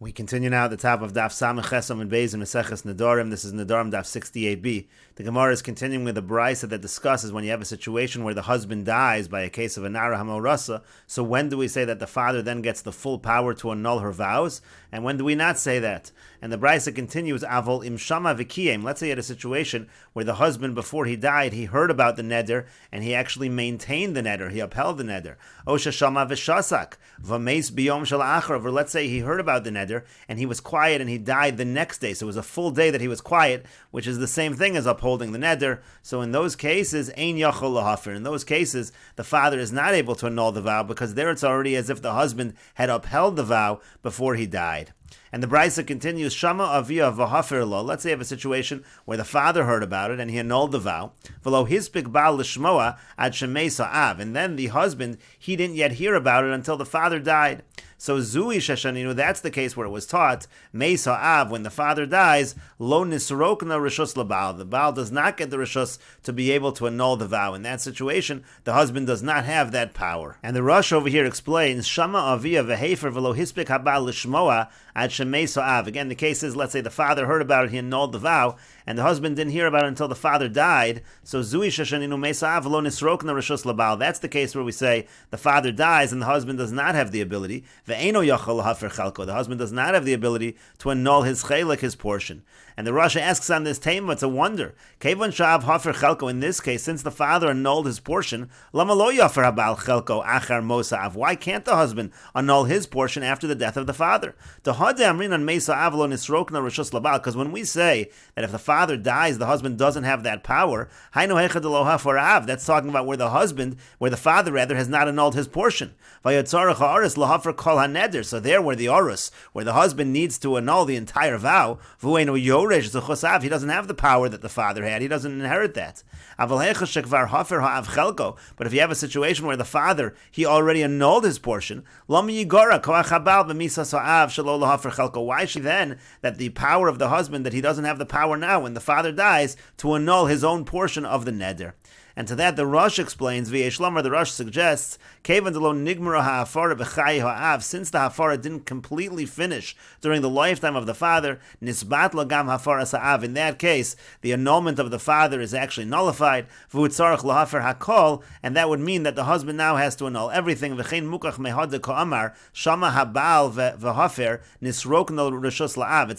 We continue now at the top of Daf Samech and Beis in Meseches Nedarim. This is Nedarim Daf 68b. The Gemara is continuing with the brisa that discusses when you have a situation where the husband dies by a case of a nara hamorasa. So when do we say that the father then gets the full power to annul her vows? And when do we not say that? And the brisa continues, Avol im shama v'kiyem. Let's say you had a situation where the husband, before he died, he heard about the neder, and he actually maintained the neder, he upheld the neder. Osha shama v'shasak, v'meis biyom shel achrav. Or let's say he heard about the neder, and he was quiet, and he died the next day. So it was a full day that he was quiet, which is the same thing as upholding the neder. So in those cases, ein yachol lahafer. In those cases, the father is not able to annul the vow, because there it's already as if the husband had upheld the vow before he died. And the brisa continues, Shama avia v'hafer lo. Let's say you have a situation where the father heard about it and he annulled the vow. V'lo hispik ba'al l'shmoa ad shemei sa'av. And then the husband, he didn't yet hear about it until the father died. So zui sheshaninu, that's the case where it was taught, mei sa'av, when the father dies, lo nisrokna rishus l'baal. The baal does not get the rishus to be able to annul the vow. In that situation, the husband does not have that power. And the Rosh over here explains, Shama avia v'hefer v'lo hispik haba'al l'shmoa ad shemei sa'av. Again, the case is, let's say the father heard about it, he annulled the vow, and the husband didn't hear about it until the father died. So zui sheshaninu mei sa'av lo nisrokna rishus l'baal. That's the case where we say the father dies and the husband does not have the ability. The husband does not have the ability to annul his chelik, his portion. And the Rasha asks on this tema, it's a wonder. Kevon shav hafer chelko. In this case, since the father annulled his portion, lama lo yafer habal chelko achar mosav. Why can't the husband annul his portion after the death of the father? Because when we say that if the father dies, the husband doesn't have that power, that's talking about where the father has not annulled his portion. So there where the orus, where the husband needs to annul the entire vow, he doesn't have the power that the father had. He doesn't inherit that. But if you have a situation where the father, he already annulled his portion, why should then that the power of the husband, that he doesn't have the power now when the father dies to annul his own portion of the neder? And to that, the Rosh explains, the Rosh suggests, since the hafara didn't completely finish during the lifetime of the father, in that case, the annulment of the father is actually nullified, and that would mean that the husband now has to annul everything. It's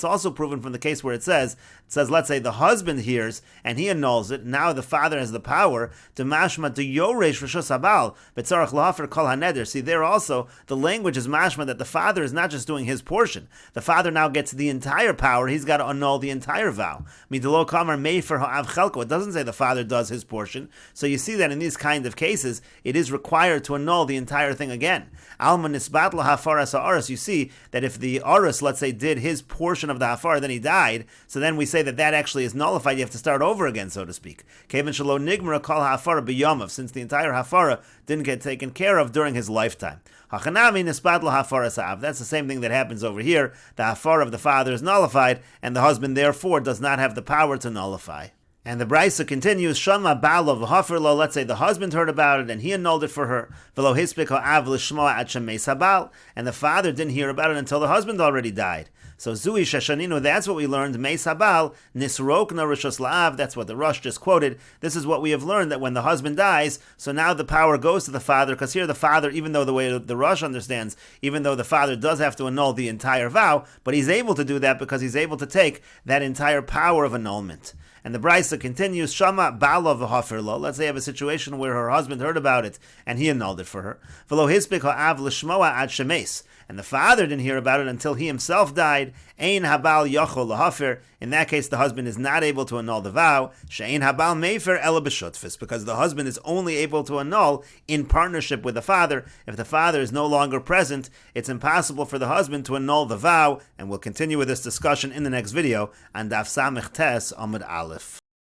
also proven from the case where it says, let's say the husband hears and he annuls it, now the father has the power to mashma to yoresh rishus habal betzarach lahafer kol haneder. See, there also the language is mashma that the father is not just doing his portion. The father now gets the entire power. He's got to annul the entire vow. Midelo kamar meifer ha'av chelko. It doesn't say the father does his portion. So you see that in these kind of cases, it is required to annul the entire thing again. Alma nisbat lahafaras ha'aras. You see that if the aras, let's say, did his portion of the hafar, then he died. So then we say that actually is nullified. You have to start over again, so to speak. Kevin shalo nigmara kol hafara b'yomav, since the entire hafara didn't get taken care of during his lifetime. Hachanami nisbad lahafara sa'av. That's the same thing that happens over here. The hafara of the father is nullified, and the husband therefore does not have the power to nullify. And the brisa continues, Shama ba'alo v'hafer lo. Let's say the husband heard about it and he annulled it for her. V'lo hispik ha'av l'shmoa ad shemei sabal. And the father didn't hear about it until the husband already died. So zui sheshaninu, that's what we learned. Mei sabal nisrokna rishus la'av. That's what the Rosh just quoted. This is what we have learned, that when the husband dies, so now the power goes to the father, because here the father, even though the way the Rosh understands, even though the father does have to annul the entire vow, but he's able to do that because he's able to take that entire power of annulment. And the brisa continues, Shama ba'alo v'hafer lo. Let's say you have a situation where her husband heard about it and he annulled it for her. V'lo hispik ha'av l'shmoa ad shemes. And the father didn't hear about it until he himself died. Ein habal yachol lahafer. In that case, the husband is not able to annul the vow. She'ein habal meifer ela b'shutfis, because the husband is only able to annul in partnership with the father. If the father is no longer present, it's impossible for the husband to annul the vow. And we'll continue with this discussion in the next video on Daf Samech Tes Amud Aleph.